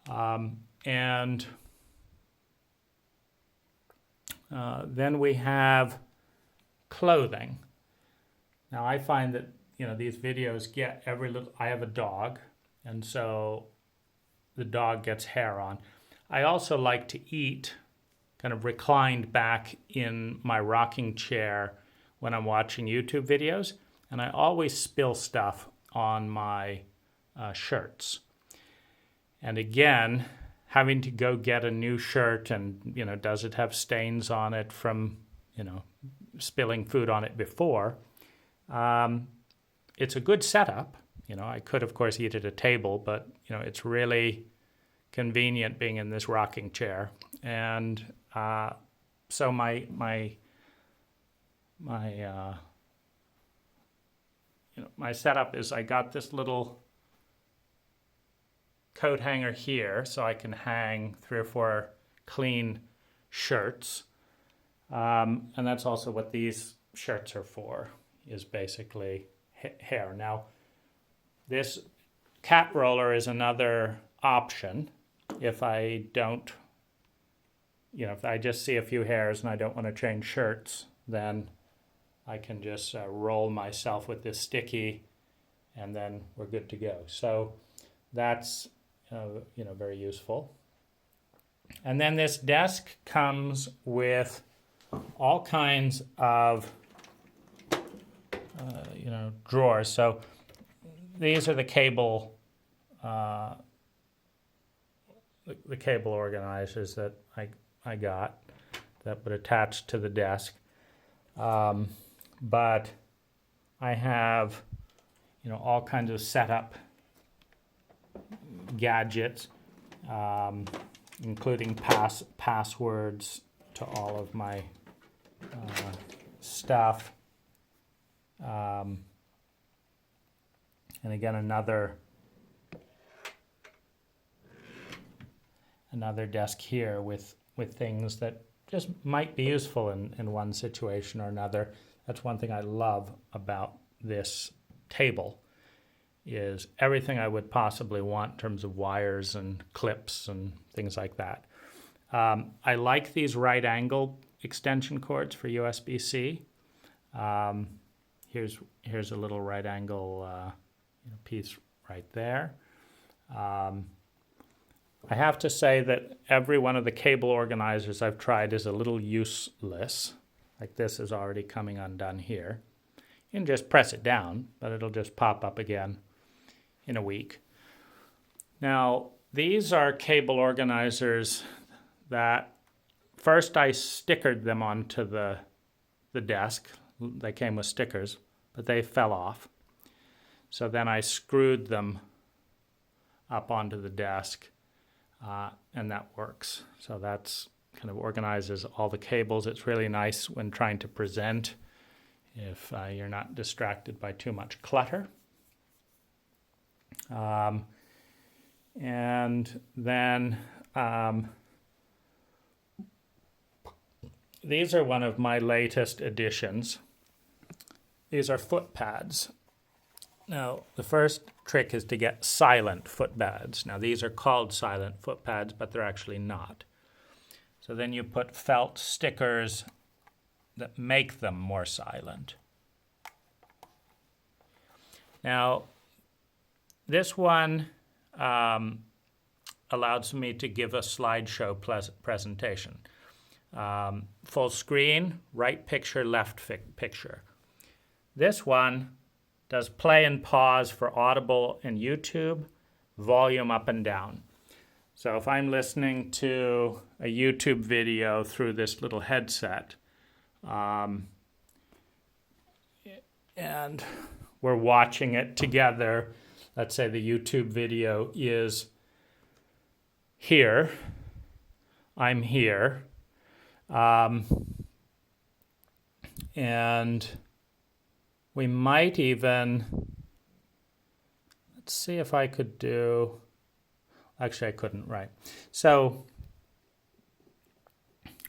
And then we have clothing. Now I find that these videos get every little. I have a dog, and so the dog gets hair on. I also like to eat kind of reclined back in my rocking chair when I'm watching YouTube videos, and I always spill stuff on my shirts. And again, having to go get a new shirt and, does it have stains on it from, spilling food on it before? It's a good setup. I could, of course, eat at a table, but, it's really convenient being in this rocking chair. And so my setup is I got this little coat hanger here so I can hang 3 or 4 clean shirts. And that's also what these shirts are for, is basically hair. Now, this cat roller is another option if I don't, if I just see a few hairs and I don't want to change shirts, then I can just roll myself with this sticky and then we're good to go. So that's, very useful. And then this desk comes with all kinds of, drawers. So these are the cable, the cable organizers that I got that would attach to the desk. But I have, all kinds of setup gadgets, including passwords to all of my stuff. And again, another desk here with things that just might be useful in one situation or another. That's one thing I love about this table, is everything I would possibly want in terms of wires and clips and things like that. I like these right angle extension cords for USB-C. Here's a little right angle piece right there. I have to say that every one of the cable organizers I've tried is a little useless. Like this is already coming undone here. You can just press it down, but it'll just pop up again in a week. Now, these are cable organizers that first I stickered them onto the desk. They came with stickers, but they fell off. So then I screwed them up onto the desk, and that works. So that's kind of organizes all the cables. It's really nice when trying to present if you're not distracted by too much clutter. And then these are one of my latest additions. These are foot pads. Now, the first trick is to get silent foot pads. Now, these are called silent foot pads, but they're actually not. So then you put felt stickers that make them more silent. Now, this one allows me to give a slideshow presentation. Full screen, right picture, left picture. This one does play and pause for Audible and YouTube, volume up and down. So if I'm listening to a YouTube video through this little headset. And we're watching it together. Let's say the YouTube video is here. I'm here. And we might even, let's see if I could do, actually I couldn't, right. So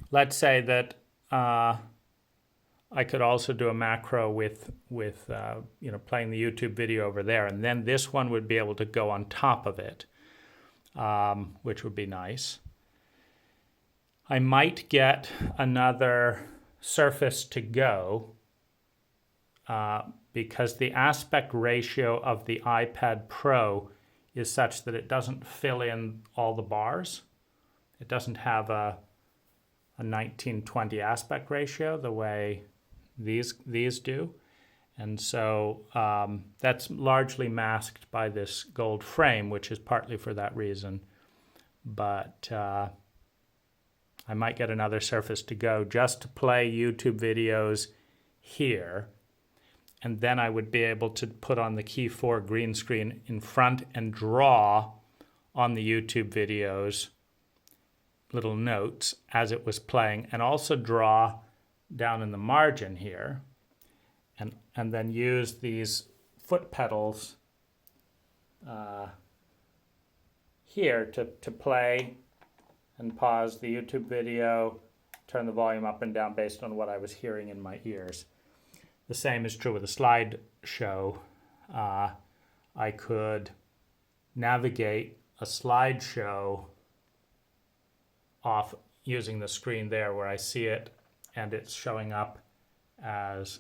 let's say that I could also do a macro with playing the YouTube video over there, and then this one would be able to go on top of it, which would be nice. I might get another Surface to Go because the aspect ratio of the iPad Pro is such that it doesn't fill in all the bars. It doesn't have a 1920 aspect ratio the way these do. And so that's largely masked by this gold frame, which is partly for that reason. But I might get another Surface to Go just to play YouTube videos here. And then I would be able to put on the Key 4 green screen in front and draw on the YouTube videos little notes as it was playing, and also draw down in the margin here, and then use these foot pedals here to play and pause the YouTube video, turn the volume up and down based on what I was hearing in my ears. The same is true with a slideshow. I could navigate a slideshow off using the screen there where I see it and it's showing up as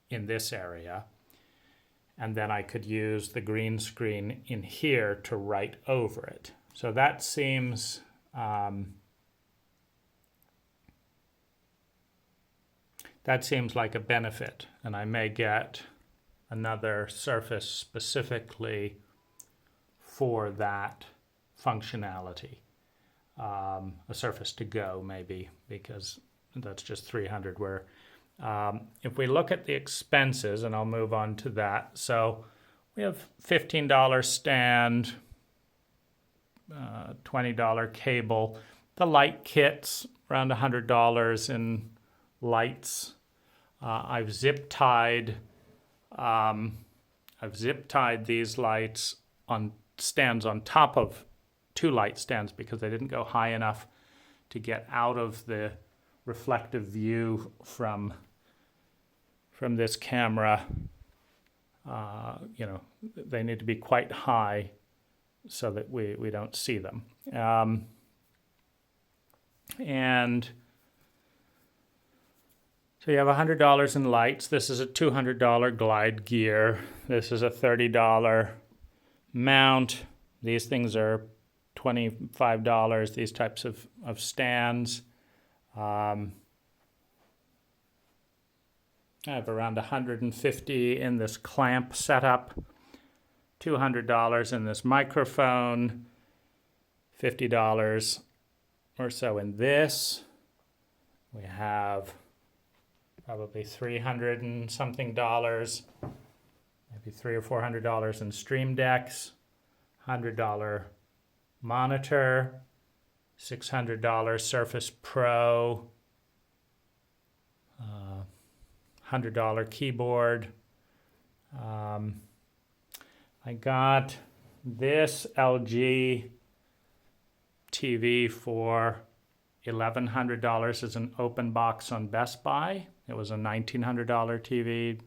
in this area. And then I could use the green screen in here to write over it. So that seems like a benefit, and I may get another Surface specifically for that functionality. A Surface to Go maybe, because that's just $300. Where if we look at the expenses, and I'll move on to that. So we have $15 stand, $20 cable. The light kits around $100 in lights. I've zip tied these lights on stands on top of two light stands because they didn't go high enough to get out of the reflective view from this camera. They need to be quite high so that we don't see them. And so you have $100 in lights. This is a $200 glide gear. This is a $30 mount. These things are $25, these types of stands. I have around $150 in this clamp setup, $200 in this microphone, $50 or so in this. We have probably $300 and something, maybe $300 or $400 in Stream Decks, $100 monitor, $600 Surface Pro, $100 keyboard. I got this LG TV for $1,100 as an open box on Best Buy. It was a $1,900 TV.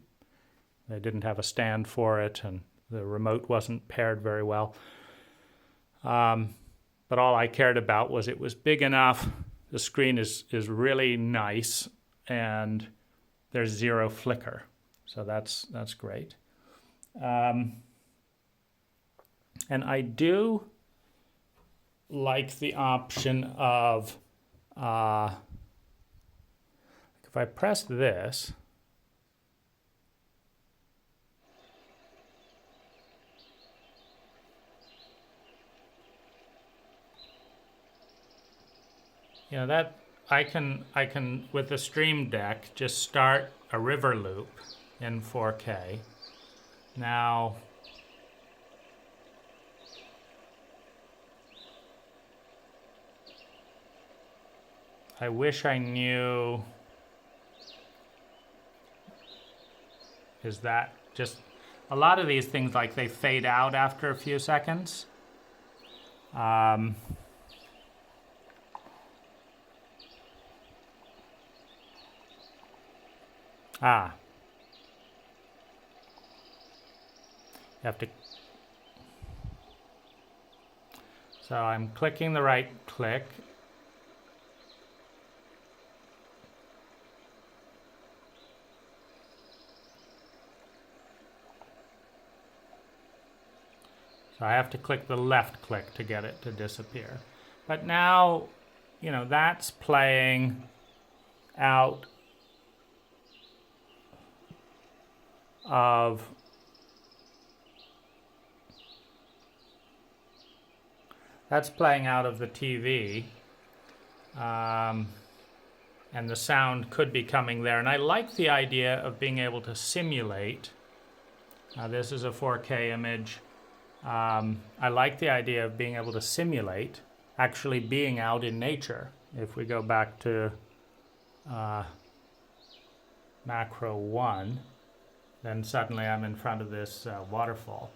They didn't have a stand for it, and the remote wasn't paired very well. But all I cared about was it was big enough. The screen is really nice, and there's zero flicker. So that's great. And I do like the option of, if I press this, you know, that I can with the Stream Deck just start a river loop in 4K. Now, I wish I knew, is that just, a lot of these things, like, they fade out after a few seconds. You have to, so I'm clicking the right click. So I have to click the left click to get it to disappear. But now, you know, that's playing out of the TV, and the sound could be coming there. And I like the idea of being able to simulate. This is a 4K image. I like the idea of being able to simulate actually being out in nature. If we go back to macro 1, then suddenly I'm in front of this waterfall.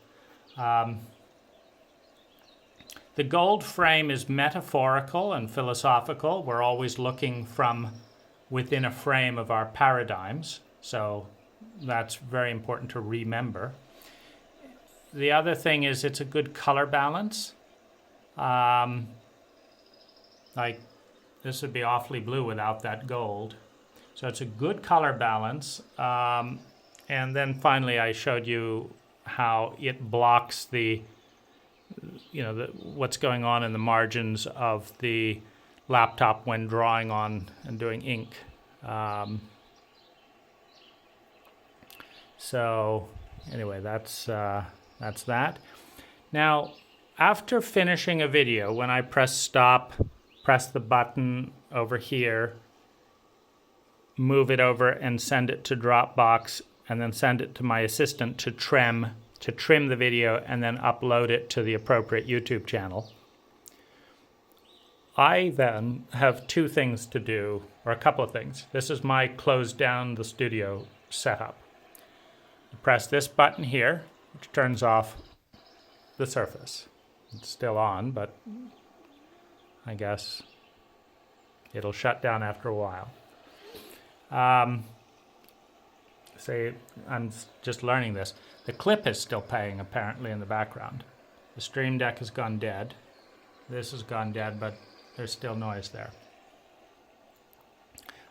The gold frame is metaphorical and philosophical. We're always looking from within a frame of our paradigms, so that's very important to remember. The other thing is it's a good color balance. Like, this would be awfully blue without that gold. So it's a good color balance. And then finally I showed you how it blocks the, you know, what's going on in the margins of the laptop when drawing on and doing ink. So anyway, that's that. Now, after finishing a video, when I press stop, press the button over here, move it over and send it to Dropbox, and then send it to my assistant to trim the video and then upload it to the appropriate YouTube channel. I then have two things to do, or a couple of things. This is my close down the studio setup. Press this button here, which turns off the Surface. It's still on, but I guess it'll shut down after a while. Say, I'm just learning this. The clip is still playing apparently in the background. The Stream Deck has gone dead. This has gone dead, but there's still noise there.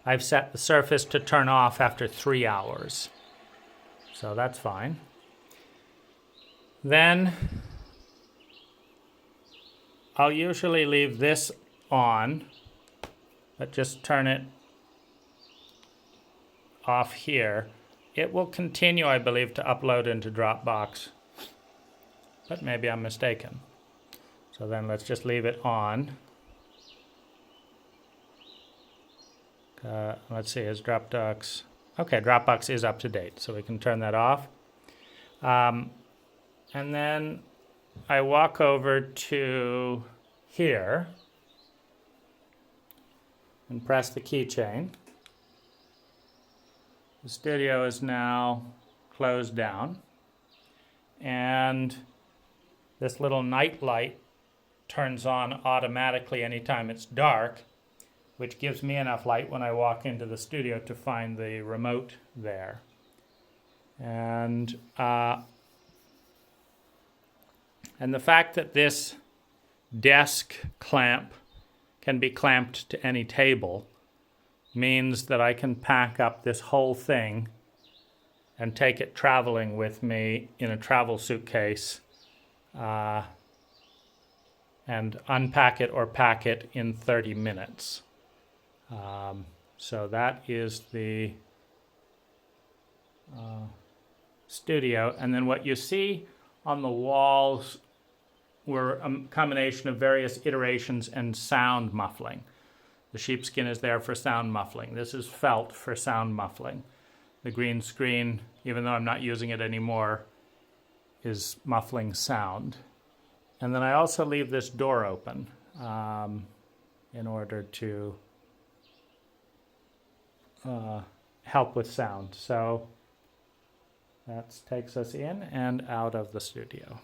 I've set the Surface to turn off after 3 hours. So that's fine. Then I'll usually leave this on, but just turn it off here. It will continue, I believe, to upload into Dropbox, but maybe I'm mistaken. So then let's just leave it on. Let's see, is Dropbox... Okay, Dropbox is up to date, so we can turn that off. And then I walk over to here and press the keychain. The studio is now closed down, and this little night light turns on automatically anytime it's dark, which gives me enough light when I walk into the studio to find the remote there. And the fact that this desk clamp can be clamped to any table means that I can pack up this whole thing and take it traveling with me in a travel suitcase and unpack it or pack it in 30 minutes. So that is the studio. And then what you see on the walls were a combination of various iterations and sound muffling. The sheepskin is there for sound muffling. This is felt for sound muffling. The green screen, even though I'm not using it anymore, is muffling sound. And then I also leave this door open in order to help with sound. So that takes us in and out of the studio.